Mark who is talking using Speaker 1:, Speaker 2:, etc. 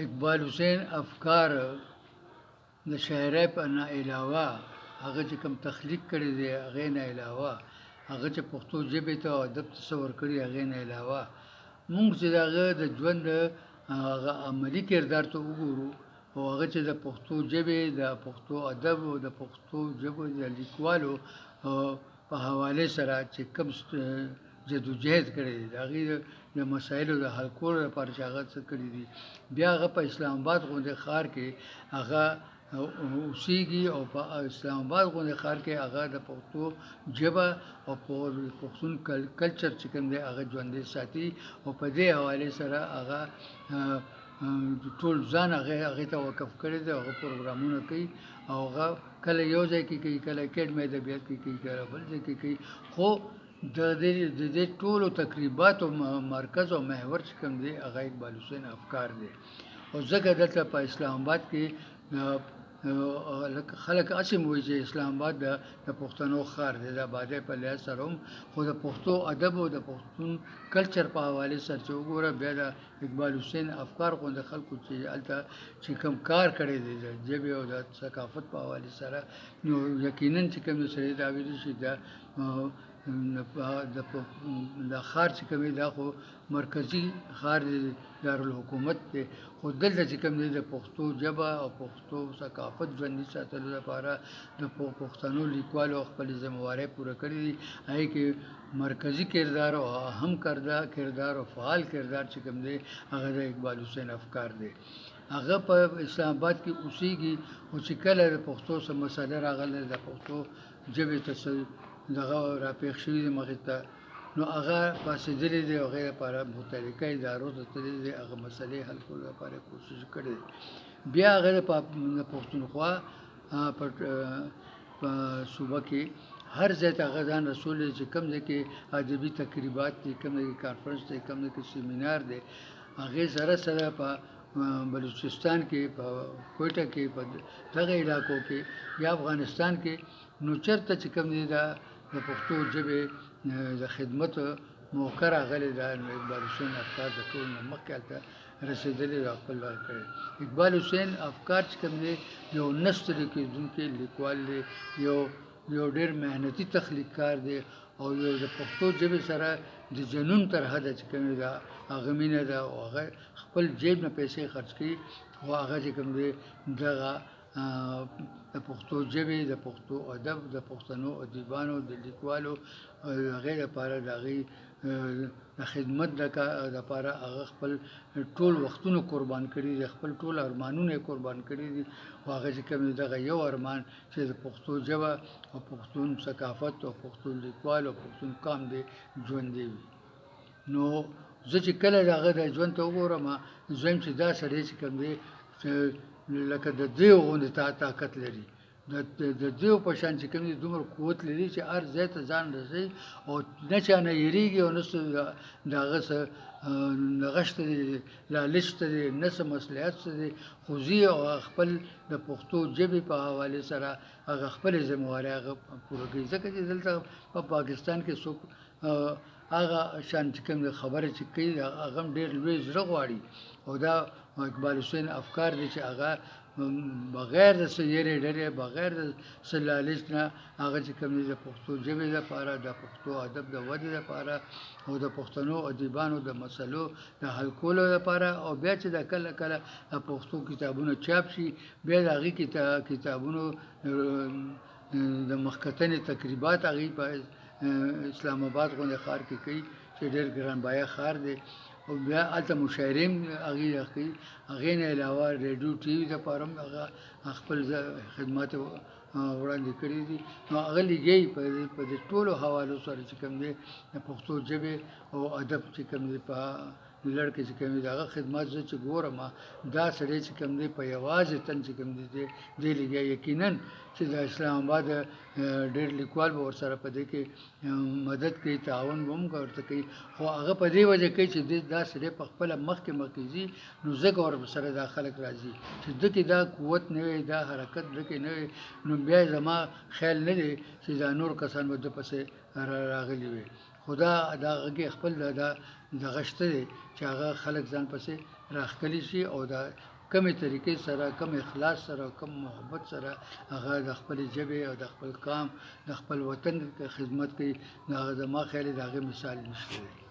Speaker 1: اقبال حسین افکار د شاعرۍ په نه علاوه هغه چې کوم تخلیق کړی دی هغې نه علاوه هغه چې پښتو ژبې ته او ادب ته څه ورکړي هغې نه علاوه مونږ چې د هغه د ژوند هغه عملي کردار ته وګورو او هغه چې د پښتو ژبې د پښتو ادب او د پښتو ژبې د لیکوالو په حوالې سره چې کوم جدوجهد کړی دی د هغې د مسایلو د حل کولو لپاره چې هغه څه کړي دي بیا هغه په اسلام آباد غوندې ښار کې هغه اوسېږي او په اسلام آباد غوندې ښار کې هغه د پښتو ژبه او پښتون کلچر چې کوم دی هغه ژوندی ساتي او په دې حوالې سره هغه ټول ځان هغې ته وقف کړی دی هغه پروګرامونه کوي او هغه کله یو ځای کې کوي کله اکیډمي ادبیات کې کوي کله بل ځای کې کوي خو د دې ټولو تقریباتو مرکز او محور چې کوم دی هغه اقبال حسین افکار دی او ځکه دلته په اسلام آباد کې خلک هسې وایي چې اسلام آباد د پښتنو ښار دی د آبادۍ په لحاظ سره هم خو د پښتو ادب او د پښتون کلچر په حوالې سره چې وګوره بیا د اقبال حسین افکار غوندې خلکو چې هلته چې کوم کار کړی دی د ژبې او د ثقافت په حوالې سره نو یقینا چې کوم سړی دا ویلی شي دا ښار چې کوم دی دا خو مرکزي ښار دی دارالحکومت دی خو دلته چې کوم دی د پښتو ژبه او پښتو ثقافت ژوندي ساتلو لپاره د پښتنو لیکوالو خپلې ذمهوارۍ پوره کړې دي هغې کې مرکزي کردار او اهم کردار او فعال کردار چې کوم دی هغه د اقبال حسین افکار دی هغه په اسلام آباد کې اوسېږي خو چې کله د پښتو څه مسله راغله د پښتو ژبې ته څه دغه راپېښ شوي دي مخې ته نو هغه پاڅېدلی دی هغې لپاره متحرکه ادارو ته تللی دی هغه مسلې حل کولو لپاره کوشش کړی دی بیا هغه د پښتونخوا په صوبه کې هر ځای ته هغه ځان رسولی دی چې کوم ځای کې ادبي تقریبات دي کوم ځای کې کانفرنس دی کوم ځای کې سیمینار دی هغې سره په بلوچستان کې په کویټه کې په دغه علاقو کې یا افغانستان کې نو چېرته چې کوم دی د پښتو ژبې د خدمت موقع راغلی ده نو اقبال حسین افکار د ټولو نه مخکې هلته رسېدلي او خپل کار کړی اقبال حسین افکار چې کوم دی یو نه ستړي کېدونکی لیکوال دی یو ډېر محنتي تخلیقکار دی او یو د پښتو ژبې سره د جنون تر حده چې کوم ده هغه مینه ده او هغه خپل جیب نه پیسې خرڅ کوي خو هغه چې کوم دی دغه د پښتو ژبې د پښتو ادب د پښتنو ادیبانو د لیکوالو هغې لپاره د هغې د خدمت لپاره هغه خپل ټول وختونه قربان کړي دي خپل ټول ارمانونه یې قربان کړي دي خو هغه چې کوم دغه یو ارمان چې د پښتو ژبه او پښتون ثقافت او پښتون لیکوال او پښتون قام دی ژوندی وي نو زه چې کله د هغه د ژوند ته وګورم زه وایم چې دا سړی چې کوم دی لکه د دیو غوندې طاقت لري د دیو په شان چې کوم دی دومره قوت لري چې هر ځای ته ځان رسوي او نه چا نه یېرېږي او نه څه د هغه څه نغښته دی لالچ شته دی نه څه مصلحت شته دی خو ځي او خپل د پښتو ژبې په حوالې سره هغه خپلې ذمهوارۍ هغه پوره کوي ځکه چې دلته په پاکستان کې څوک هغه شان چې کوم خبره چې کوي هغه هم ډېر لوی زړه غواړي او دا اقبال حسین افکار دی چې هغه بغیر د څه یېرې ډرې بغیر د څه لالچ نه هغه چې کوم دی د پښتو ژبې لپاره د پښتو ادب د ودې لپاره او د پښتنو ادیبانو د مسلو د حل کولو لپاره او بیا چې د کله کله پښتو کتابونه چاپ شي بیا د هغې کتابونو د مخکتنې تقریبات هغې په اسلام آباد غوندې ښار کې کوي چې ډېر ګران بیه ښار دی او بیا هلته مشاعرې هم هغې کوي هغې نه علاوه ریډیو ټي وي دپاره هم هغه خپل خدمات وړاندې کړي دي نو هغه لګیایي په دې ټولو حوالو سره چې کوم دی د پښتو ژبې او ادب چې کوم دی په لړ کې چې کوم دی د هغه خدمات زه چې ګورم دا سړی چې کوم دی په یوازې تن چې کوم دی دی لګیا یقینا چې د اسلام آباد ډېر لیکوال به ورسره په دې کې مدد کوي تعاون به هم ورته کوي خو هغه په دې وجه کوي چې دا سړی په خپله مخکې ځي نو ځکه ورسره دا خلک راځي چې ده کې دا قوت نه وي دا حرکت ده کې نه وي نو بیا زما خیال نه دی چې دا نور کسان به ده پسې راغلي وي خدا دا هغه خپل د غشته دی چې هغه خلک ځان پسې راخکلی شي او دا کمې طریقې سره کم اخلاص سره کم محبت سره هغه د خپل ژبې او د خپل قام د خپل وطن خدمت کوي. دا زما خیال دی د هغې مثال نشته دی.